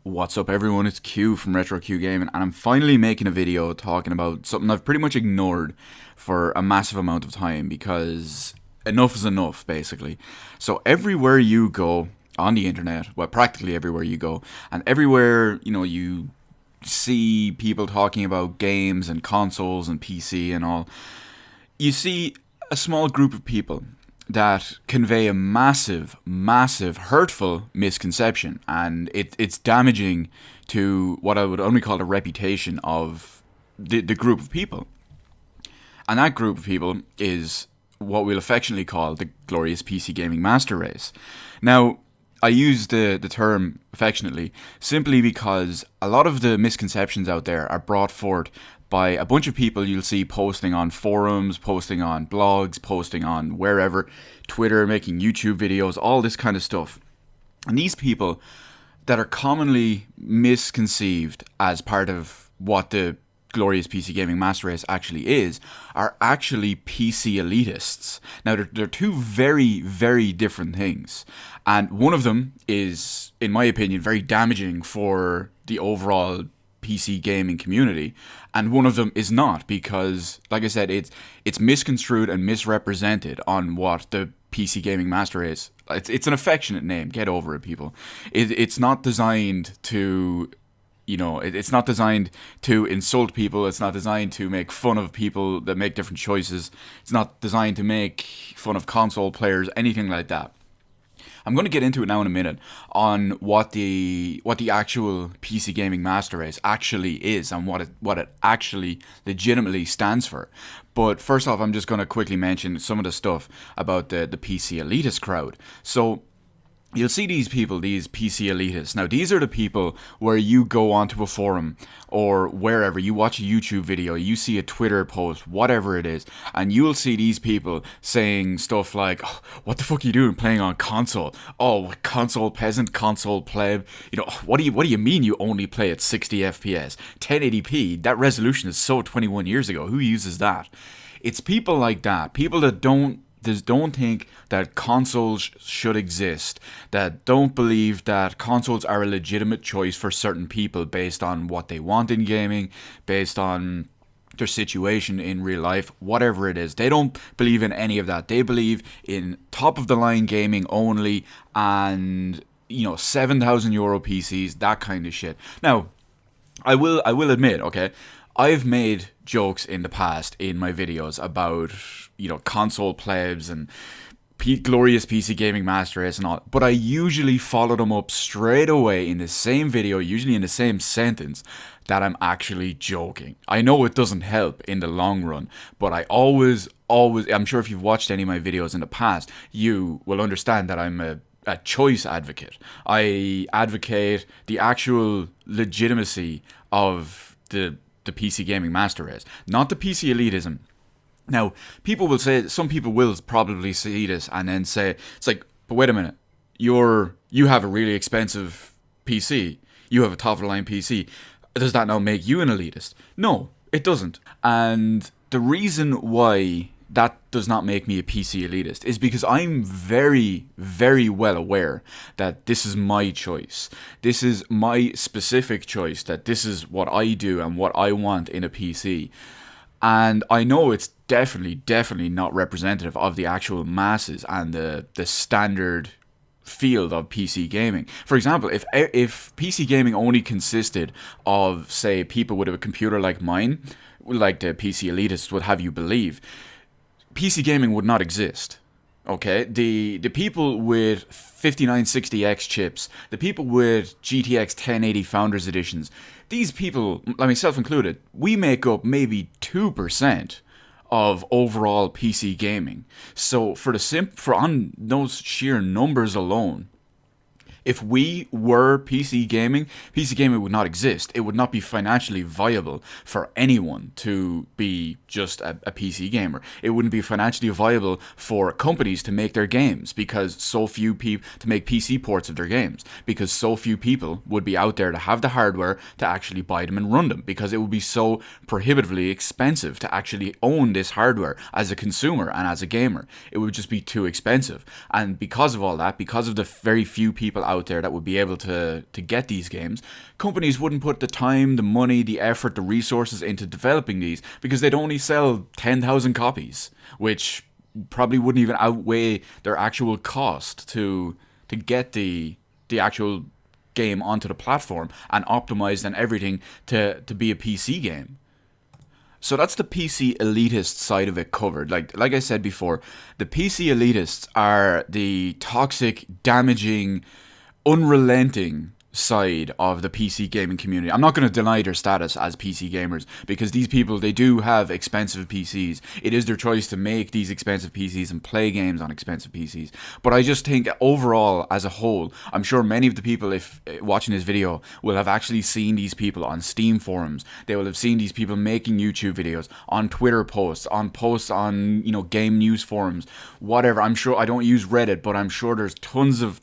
What's up, everyone? It's Q from Retro Q Gaming, and I'm finally making a video talking about something I've pretty much ignored for a massive amount of time because enough is enough, basically. So everywhere you go on the internet, well, practically everywhere you go, and everywhere you see people talking about games and consoles and PC and all, you see a small group of people that convey a massive, massive, hurtful misconception, and it's damaging to what I would only call the reputation of the group of people. And that group of people is what we'll affectionately call the glorious PC gaming master race. Now, I use the term affectionately simply because a lot of the misconceptions out there are brought forth by a bunch of people you'll see posting on forums, posting on blogs, posting on wherever, Twitter, making YouTube videos, all this kind of stuff. And these people that are commonly misconceived as part of what the glorious PC gaming master race actually is are actually PC elitists. Now, they're two very, very different things. And one of them is, in my opinion, very damaging for the overall PC gaming community, and one of them is not, because, like I said, it's misconstrued and misrepresented on what the PC gaming master is. It's an affectionate name. Get over it, people. It's not designed to, it's not designed to insult people. It's not designed to make fun of people that make different choices. It's not designed to make fun of console players, anything like that. I'm going to get into it now in a minute on what the actual PC gaming master race actually is and what it actually legitimately stands for. But first off, I'm just going to quickly mention some of the stuff about the PC elitist crowd. So you'll see these people, these PC elitists. Now, these are the people where you go onto a forum or wherever, you watch a YouTube video, you see a Twitter post, whatever it is, and you'll see these people saying stuff like, oh, what the fuck are you doing playing on console? Oh, console peasant, console pleb. What do you mean you only play at 60 FPS? 1080p, that resolution is so 21 years ago. Who uses that? It's people like that, people that don't think that consoles should exist, that don't believe that consoles are a legitimate choice for certain people based on what they want in gaming, based on their situation in real life, whatever it is. They don't believe in any of that. They believe in top-of-the-line gaming only and, €7,000 PCs, that kind of shit. Now, I will admit, okay, I've made jokes in the past in my videos about, console plebs and glorious PC gaming master race and all, but I usually follow them up straight away in the same video, usually in the same sentence, that I'm actually joking. I know it doesn't help in the long run, but I always, I'm sure if you've watched any of my videos in the past, you will understand that I'm a choice advocate. I advocate the actual legitimacy of the PC gaming master race, not the PC elitism. Now, people will say, some people will probably see this and then say, it's like, but wait a minute, you have a really expensive PC, you have a top-of-the-line PC, does that now make you an elitist? No, it doesn't. And the reason why that does not make me a PC elitist is because I'm very, very well aware that this is my choice. This is my specific choice, that this is what I do and what I want in a PC. And I know it's definitely not representative of the actual masses and the standard field of PC gaming. For example, if PC gaming only consisted of, say, people with a computer like mine, like the PC elitists would have you believe, PC gaming would not exist. Okay, the people with 5960X chips, the people with GTX 1080 Founders Editions, these people, I mean, self-included, we make up maybe 2% of overall PC gaming. So for on those sheer numbers alone, if we were PC gaming would not exist. It would not be financially viable for anyone to be just a PC gamer. It wouldn't be financially viable for companies to make their games because so few people to make PC ports of their games because so few people would be out there to have the hardware to actually buy them and run them because it would be so prohibitively expensive to actually own this hardware as a consumer and as a gamer. It would just be too expensive. And because of all that, because of the very few people out there that would be able to get these games, companies wouldn't put the time, the money, the effort, the resources into developing these because they'd only sell 10,000 copies, which probably wouldn't even outweigh their actual cost to get the actual game onto the platform and optimized and everything to be a PC game. So that's the PC elitist side of it covered. Like I said before, the PC elitists are the toxic, damaging, unrelenting side of the PC gaming community. I'm not going to deny their status as PC gamers because these people, they do have expensive PCs. It is their choice to make these expensive PCs and play games on expensive PCs. But I just think overall, as a whole, I'm sure many of the people if watching this video will have actually seen these people on Steam forums. They will have seen these people making YouTube videos, on Twitter posts on game news forums, whatever. I'm sure I don't use Reddit, but I'm sure there's tons of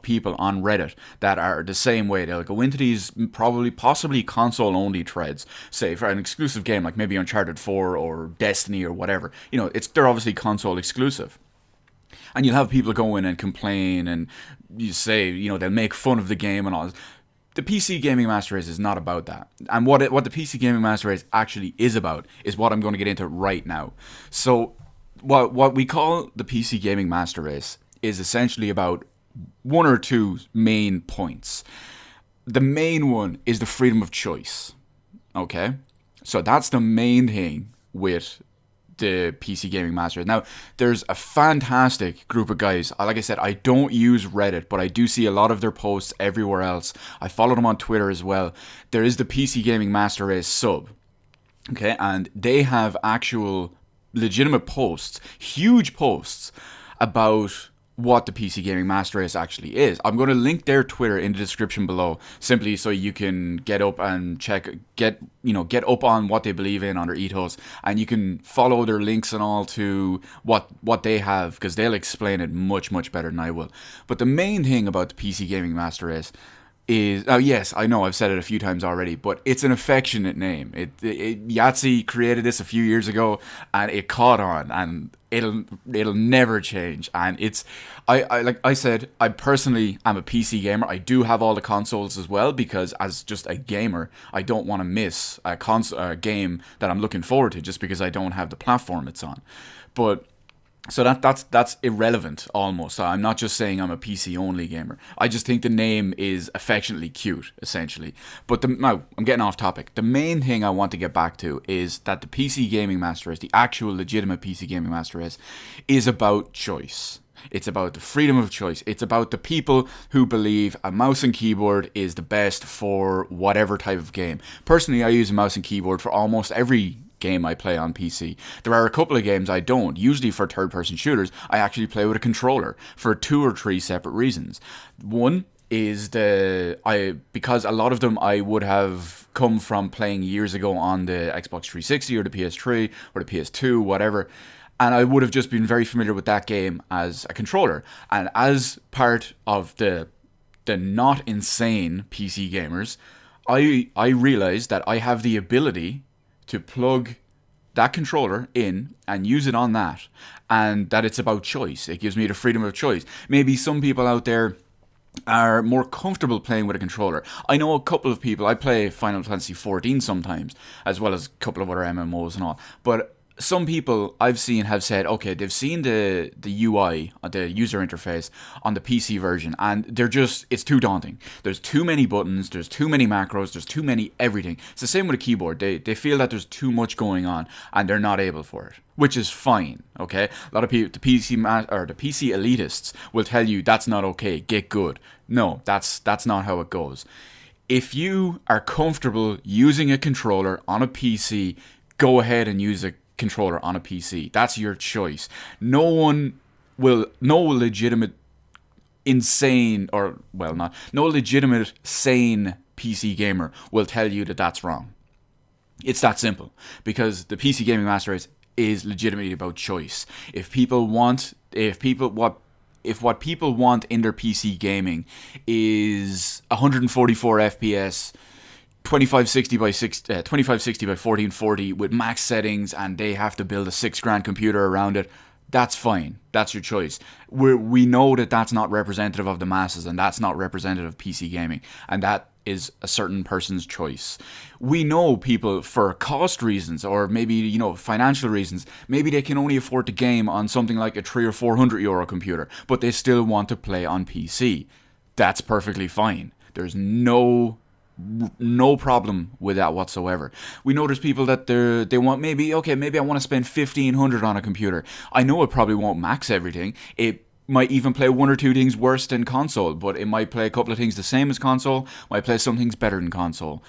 people on Reddit that are the same way. They'll go into these possibly console only threads, say for an exclusive game like maybe Uncharted 4 or Destiny or whatever. They're obviously console exclusive. And you'll have people go in and complain and you say, they'll make fun of the game and all this. The PC Gaming Master Race is not about that. And what the PC Gaming Master Race actually is about is what I'm going to get into right now. So what we call the PC Gaming Master Race is essentially about one or two main points. The main one is the freedom of choice. Okay? So that's the main thing with the PC Gaming Master. Now, there's a fantastic group of guys. Like I said, I don't use Reddit, but I do see a lot of their posts everywhere else. I follow them on Twitter as well. There is the PC Gaming Master Race sub. Okay? And they have actual legitimate posts, huge posts about what the PC Gaming Master Race actually is. I'm going to link their Twitter in the description below, simply so you can get up and get up on what they believe in, on their ethos, and you can follow their links and all to what they have, because they'll explain it much, much better than I will. But the main thing about the PC Gaming Master Race is, yes, I know I've said it a few times already, but it's an affectionate name. Yahtzee created this a few years ago, and it caught on, and it'll never change. And it's, like I said, I personally am a PC gamer. I do have all the consoles as well, because as just a gamer, I don't want to miss a game that I'm looking forward to just because I don't have the platform it's on. But so that's irrelevant almost. I'm not just saying I'm a PC only gamer. I just think the name is affectionately cute, essentially. But now I'm getting off topic. The main thing I want to get back to is that the PC Gaming Master Race, the actual legitimate PC Gaming Master Race, is about choice. It's about the freedom of choice. It's about the people who believe a mouse and keyboard is the best for whatever type of game. Personally, I use a mouse and keyboard for almost every game I play on PC. There are a couple of games I don't. Usually for third-person shooters, I actually play with a controller for 2 or 3 separate reasons. One is because a lot of them I would have come from playing years ago on the Xbox 360 or the PS3 or the PS2, whatever, and I would have just been very familiar with that game as a controller. And as part of the not insane PC gamers, I realized that I have the ability to plug that controller in and use it on that, and that it's about choice. It gives me the freedom of choice. Maybe some people out there are more comfortable playing with a controller. I know a couple of people, I play Final Fantasy XIV sometimes, as well as a couple of other MMOs and all, but some people I've seen have said, okay, they've seen the UI, the user interface on the PC version, and it's too daunting. There's too many buttons, there's too many macros, there's too many everything. It's the same with a keyboard. They feel that there's too much going on, and they're not able for it, which is fine, okay? A lot of people, the PC elitists will tell you that's not okay, get good. No, that's not how it goes. If you are comfortable using a controller on a PC, go ahead and use a controller on a PC. That's your choice. No legitimate sane PC gamer will tell you that that's wrong. It's that simple, because the PC Gaming Master Race is legitimately about choice. If what people want in their PC gaming is 144 FPS, 2560 by 1440 with max settings, and they have to build a $6,000 computer around it, That's fine. That's your choice. We know that that's not representative of the masses, and that's not representative of PC gaming, and that is a certain person's choice. We know people, for cost reasons, or maybe, financial reasons, maybe they can only afford to game on something like a 300 or 400 euro computer, but they still want to play on PC. That's perfectly fine. There's no problem with that whatsoever. We know there's people that they want, maybe I want to spend 1,500 on a computer. I know it probably won't max everything. It might even play one or two things worse than console, but it might play a couple of things the same as console, might play some things better than console.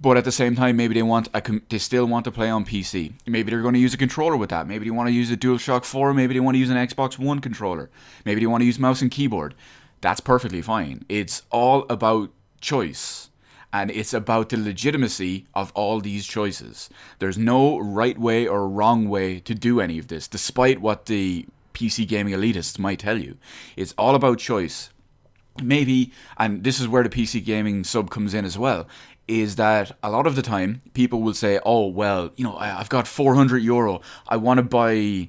But at the same time, maybe they still want to play on PC. Maybe they're going to use a controller with that. Maybe they want to use a DualShock 4. Maybe they want to use an Xbox One controller. Maybe they want to use mouse and keyboard. That's perfectly fine. It's all about choice. And it's about the legitimacy of all these choices. There's no right way or wrong way to do any of this, despite what the PC gaming elitists might tell you. It's all about choice. Maybe, and this is where the PC gaming sub comes in as well, is that a lot of the time people will say, oh, well, I've got 400 euro. I want to buy,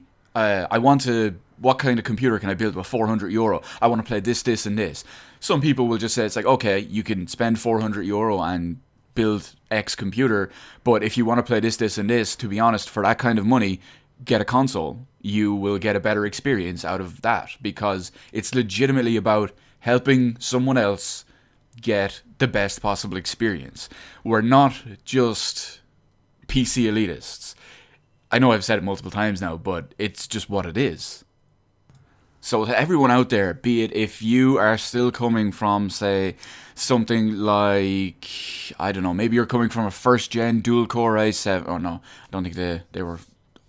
what kind of computer can I build with 400 euro? I want to play this, this, and this. Some people will just say, it's like, okay, you can spend 400 euro and build X computer, but if you want to play this, this, and this, to be honest, for that kind of money, get a console. You will get a better experience out of that, because it's legitimately about helping someone else get the best possible experience. We're not just PC elitists. I know I've said it multiple times now, but it's just what it is. So to everyone out there, be it if you are still coming from, say, something like, I don't know, maybe you're coming from a first-gen dual-core i7, oh no, I don't think they were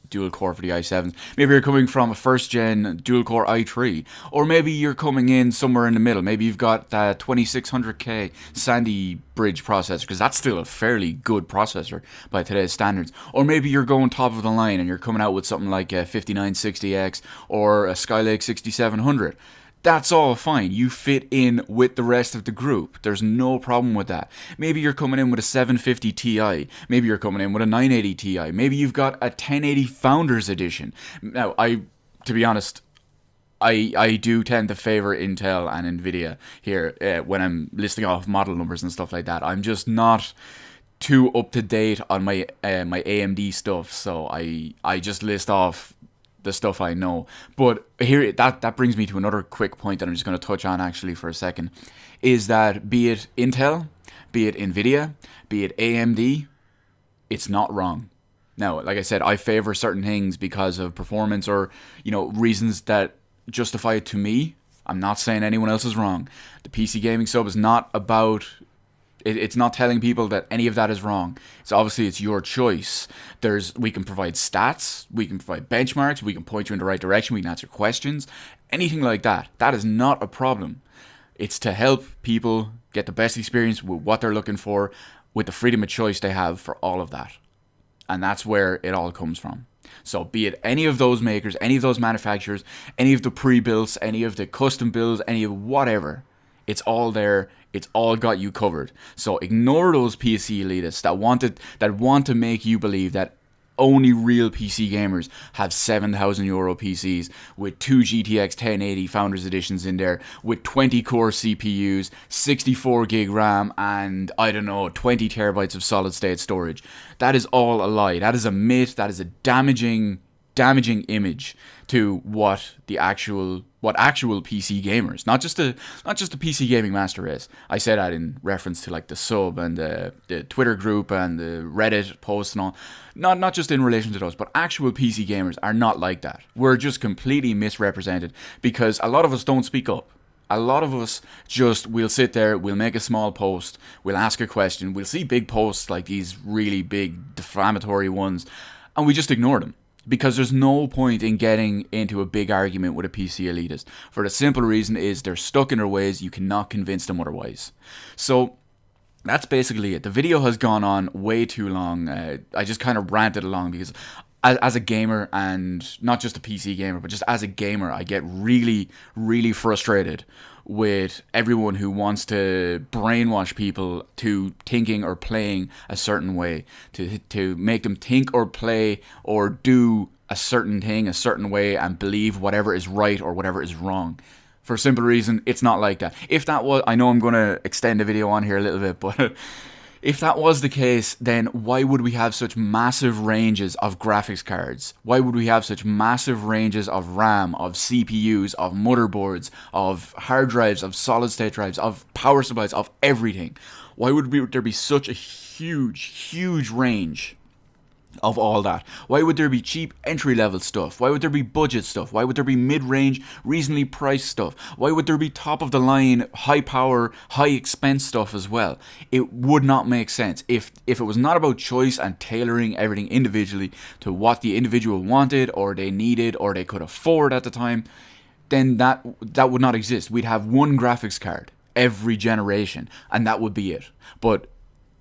dual-core for the i7s. Maybe you're coming from a first-gen dual-core i3, or maybe you're coming in somewhere in the middle. Maybe you've got that 2600K Sandy Bridge processor, because that's still a fairly good processor by today's standards. Or maybe you're going top of the line and you're coming out with something like a 5960X or a Skylake 6700. That's all fine. You fit in with the rest of the group. There's no problem with that. Maybe you're coming in with a 750 Ti. Maybe you're coming in with a 980 Ti. Maybe you've got a 1080 Founders Edition. Now, to be honest, I do tend to favor Intel and Nvidia here when I'm listing off model numbers and stuff like that. I'm just not too up to date on my my AMD stuff, so I just list off the stuff I know. But here, that brings me to another quick point that I'm just going to touch on actually for a second, is that be it Intel, be it Nvidia, be it AMD, it's not wrong. Now, like I said, I favor certain things because of performance or, reasons that justify it to me. I'm not saying anyone else is wrong. The PC Gaming Sub is not about... It's not telling people that any of that is wrong. It's your choice. We can provide stats, we can provide benchmarks, we can point you in the right direction, we can answer questions, anything like that. That is not a problem. It's to help people get the best experience with what they're looking for, with the freedom of choice they have for all of that. And that's where it all comes from. So be it any of those makers, any of those manufacturers, any of the pre-builds, any of the custom builds, any of whatever, it's all there. It's all got you covered. So ignore those PC elitists that want to make you believe that only real PC gamers have 7,000 euro PCs with 2 GTX 1080 Founders Editions in there, with 20 core CPUs, 64 gig RAM, and 20 terabytes of solid state storage. That is all a lie. That is a myth. That is a damaging image to what actual PC gamers, not just the PC gaming master race. I say that in reference to like the sub and the Twitter group and the Reddit posts and all. Not just in relation to those, but actual PC gamers are not like that. We're just completely misrepresented because a lot of us don't speak up. A lot of us we'll sit there, we'll make a small post, we'll ask a question, we'll see big posts like these really big defamatory ones, and we just ignore them. Because there's no point in getting into a big argument with a PC elitist. For the simple reason is they're stuck in their ways. You cannot convince them otherwise. So that's basically it. The video has gone on way too long. I just kind of ranted along because as a gamer, and not just a PC gamer, but just as a gamer, I get really, really frustrated with everyone who wants to brainwash people to thinking or playing a certain way, to make them think or play or do a certain thing a certain way and believe whatever is right or whatever is wrong. For a simple reason, it's not like that. If that was, I know I'm going to extend the video on here a little bit, but if that was the case, then why would we have such massive ranges of graphics cards? Why would we have such massive ranges of RAM, of CPUs, of motherboards, of hard drives, of solid state drives, of power supplies, of everything? Why would there be such a huge range of all that? Why would there be cheap entry-level stuff? Why would there be budget stuff? Why would there be mid-range, reasonably priced stuff? Why would there be top-of-the-line, high-power, high-expense stuff as well? It would not make sense. If it was not about choice and tailoring everything individually to what the individual wanted or they needed or they could afford at the time, then that would not exist. We'd have one graphics card every generation, and that would be it. But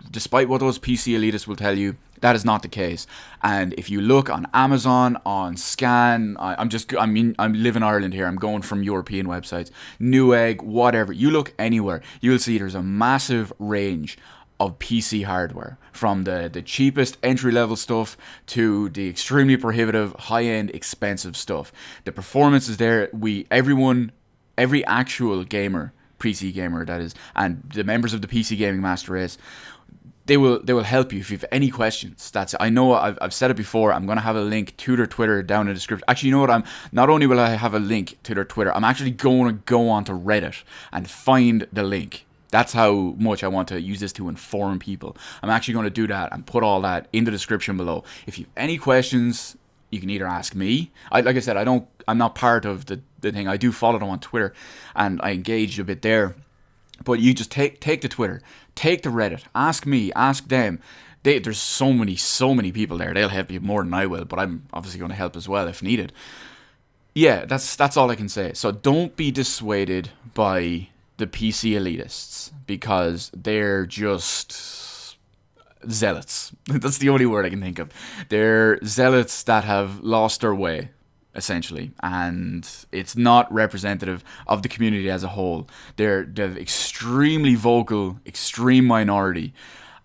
despite what those PC elitists will tell you, that is not the case. And if you look on Amazon, on Scan, I live in Ireland here, I'm going from European websites, Newegg, whatever, you look anywhere, you'll see there's a massive range of PC hardware, from the cheapest entry-level stuff to the extremely prohibitive, high-end, expensive stuff. The performance is there. Every actual gamer, PC gamer that is, and the members of the PC Gaming Master Race, they will help you if you have any questions. I know I've said it before. I'm going to have a link to their Twitter down in the description. Actually, you know what? Not only will I have a link to their Twitter, I'm actually going to go onto Reddit and find the link. That's how much I want to use this to inform people. I'm actually going to do that and put all that in the description below. If you have any questions, you can either ask me. Like I said, I'm not part of the thing. I do follow them on Twitter, and I engaged a bit there. But you just take the Twitter, take the Reddit, ask me, ask them. There's so many people there. They'll help you more than I will, but I'm obviously going to help as well if needed. Yeah, that's all I can say. So don't be dissuaded by the PC elitists, because they're just zealots. That's the only word I can think of. They're zealots that have lost their way, essentially, and it's not representative of the community as a whole. They're extremely vocal, extreme minority,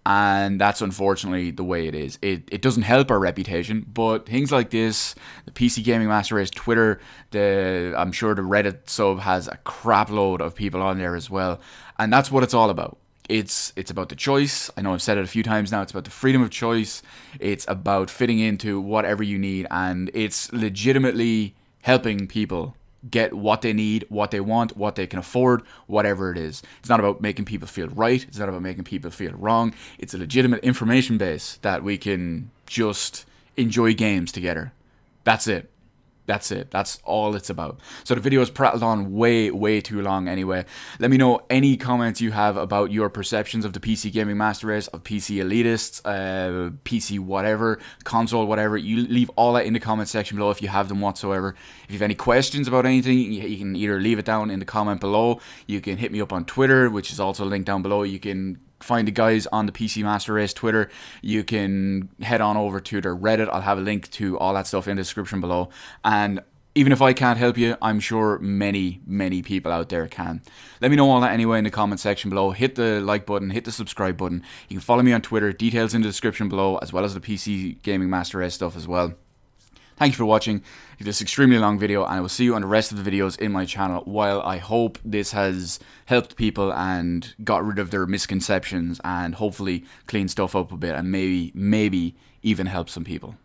and that's unfortunately the way it is. It doesn't help our reputation, but things like this, the PC Gaming Master Race Twitter, I'm sure the Reddit sub has a crap load of people on there as well, and that's what it's all about. It's about the choice. I know I've said it a few times now. It's about the freedom of choice. It's about fitting into whatever you need, and it's legitimately helping people get what they need, what they want, what they can afford, whatever it is. It's not about making people feel right. It's not about making people feel wrong. It's a legitimate information base that we can just enjoy games together. That's it. That's all it's about. So the video has prattled on way too long anyway. Let me know any comments you have about your perceptions of the PC Gaming Master Race, of PC Elitists, PC whatever, console whatever. You leave all that in the comment section below if you have them whatsoever. If you have any questions about anything, you can either leave it down in the comment below. You can hit me up on Twitter, which is also linked down below. You can find the guys on the PC Master Race Twitter. You can head on over to their Reddit. I'll have a link to all that stuff in the description below. And even if I can't help you, I'm sure many people out there can. Let me know all that anyway in the comment section below. Hit the like button, hit the subscribe button. You can follow me on Twitter. Details in the description below, as well as the PC Gaming Master Race stuff as well. Thank you for watching this extremely long video, and I will see you on the rest of the videos in my channel. While I hope this has helped people and got rid of their misconceptions and hopefully clean stuff up a bit and maybe even help some people.